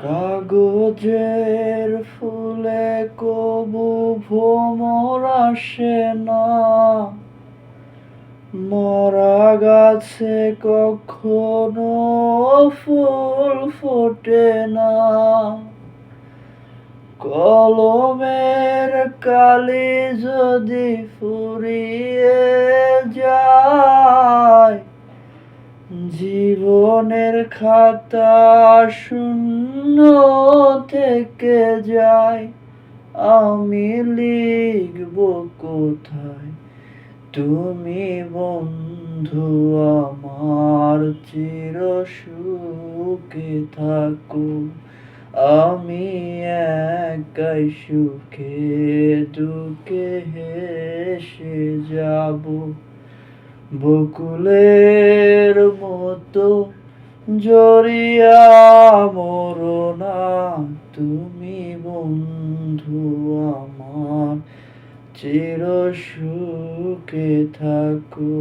কাগজের ফুলে কবু ভ্রমর আসে না, মরা গাছে কখনো ফুল ফোটে না। কলমের কালি যদি ফুরিয়ে যায়, জীবনের খাতা শূন্য থেকে যায়। আমি লিখব কোথায়, তুমি বন্ধু আমার চির সুখে থাকো। আমি একাই সুখে দুঃখে হেসে যাব। বকুলের মতো জড়িয়া মরো না, তুমি বন্ধু আমার চির সুখে থাকো।